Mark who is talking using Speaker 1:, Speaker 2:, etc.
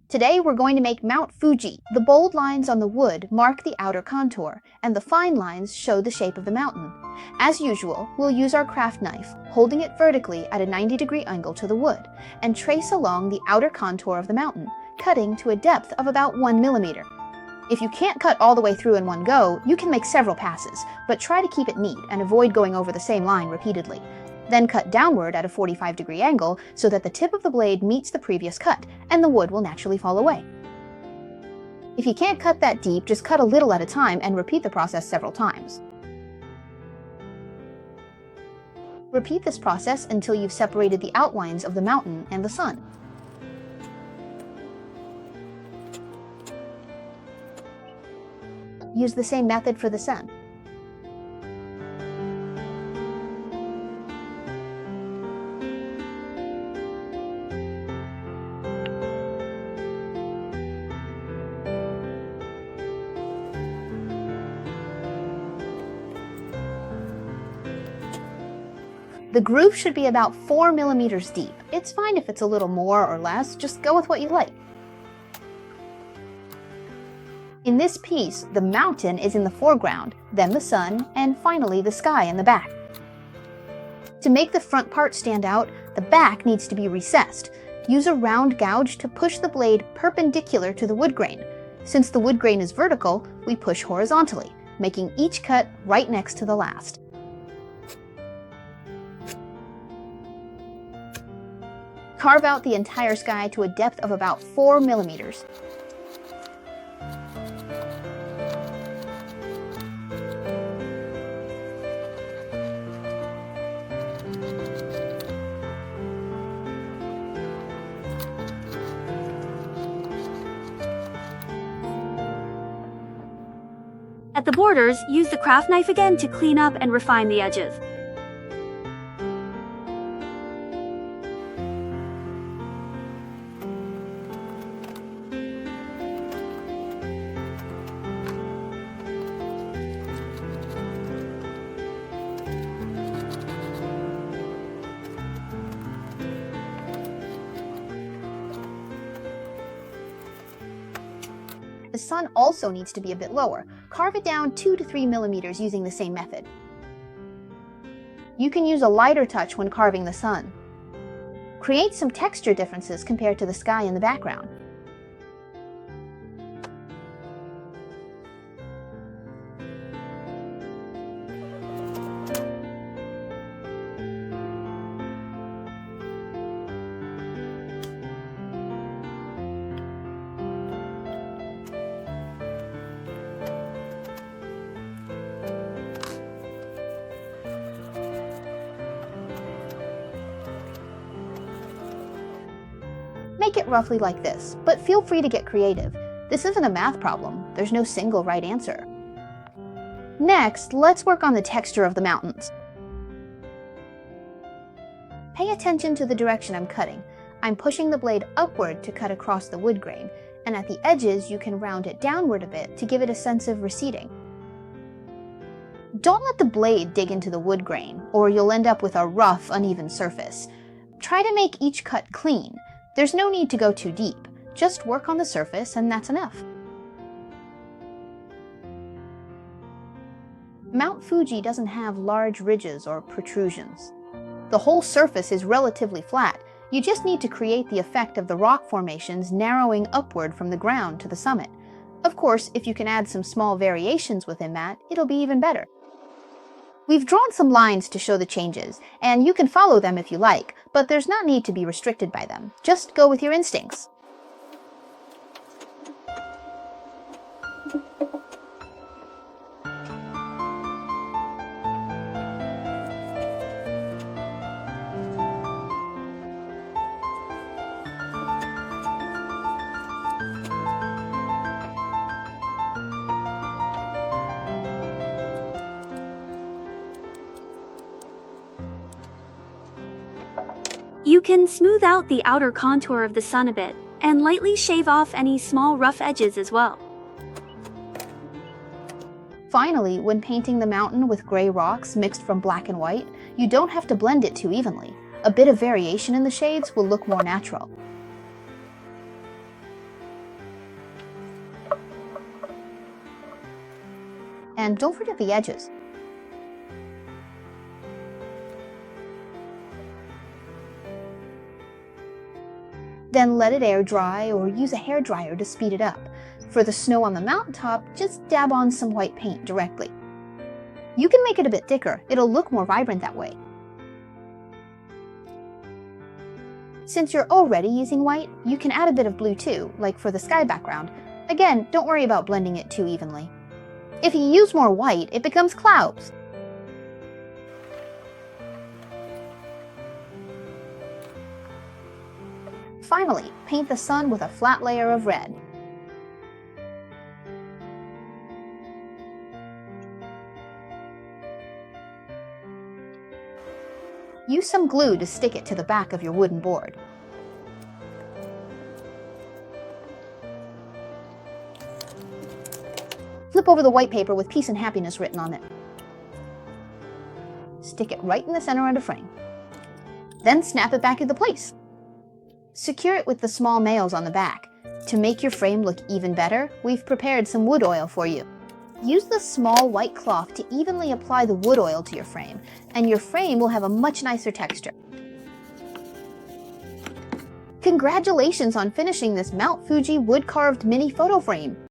Speaker 1: Today we're going to make Mount Fuji. The bold lines on the wood mark the outer contour, and the fine lines show the shape of the mountain. As usual, we'll use our craft knife, holding it vertically at a 90-degree angle to the wood, and trace along the outer contour of the mountain, cutting to a depth of about 1 millimeter. If you can't cut all the way through in one go, you can make several passes, but try to keep it neat and avoid going over the same line repeatedly. Then cut downward at a 45-degree angle so that the tip of the blade meets the previous cut, and the wood will naturally fall away. If you can't cut that deep, just cut a little at a time and repeat the process several times. Repeat this process until you've separated the outlines of the mountain and the sun. Use the same method for the sun. The groove should be about 4 millimeters deep. It's fine if it's a little more or less, just go with what you like. In this piece, the mountain is in the foreground, then the sun, and finally the sky in the back. To make the front part stand out, the back needs to be recessed. Use a round gouge to push the blade perpendicular to the wood grain. Since the wood grain is vertical, we push horizontally, making each cut right next to the last. Carve out the entire sky to a depth of about 4 millimeters.
Speaker 2: At the borders, use the craft knife again to clean up and refine the edges.
Speaker 1: The sun also needs to be a bit lower. Carve it down 2 to 3 millimeters using the same method. You can use a lighter touch when carving the sun. Create some texture differences compared to the sky in the background. Make it roughly like this, but feel free to get creative. This isn't a math problem. There's no single right answer. Next, let's work on the texture of the mountains. Pay attention to the direction I'm cutting. I'm pushing the blade upward to cut across the wood grain, and at the edges you can round it downward a bit to give it a sense of receding. Don't let the blade dig into the wood grain, or you'll end up with a rough, uneven surface. Try to make each cut clean. There's no need to go too deep. Just work on the surface and that's enough. Mount Fuji doesn't have large ridges or protrusions. The whole surface is relatively flat. You just need to create the effect of the rock formations narrowing upward from the ground to the summit. Of course, if you can add some small variations within that, it'll be even better. We've drawn some lines to show the changes, and you can follow them if you like, but there's no need to be restricted by them. Just go with your instincts.
Speaker 2: You can smooth out the outer contour of the sun a bit, and lightly shave off any small rough edges as well.
Speaker 1: Finally, when painting the mountain with gray rocks mixed from black and white, you don't have to blend it too evenly. A bit of variation in the shades will look more natural. And don't forget the edges. Then let it air dry or use a hairdryer to speed it up. For the snow on the mountaintop, just dab on some white paint directly. You can make it a bit thicker, it'll look more vibrant that way. Since you're already using white, you can add a bit of blue too, like for the sky background. Again, don't worry about blending it too evenly. If you use more white, it becomes clouds. Finally, paint the sun with a flat layer of red. Use some glue to stick it to the back of your wooden board. Flip over the white paper with peace and happiness written on it. Stick it right in the center of the frame. Then snap it back into place. Secure it with the small nails on the back. To make your frame look even better, we've prepared some wood oil for you. Use the small white cloth to evenly apply the wood oil to your frame, and your frame will have a much nicer texture. Congratulations on finishing this Mount Fuji wood-carved mini photo frame!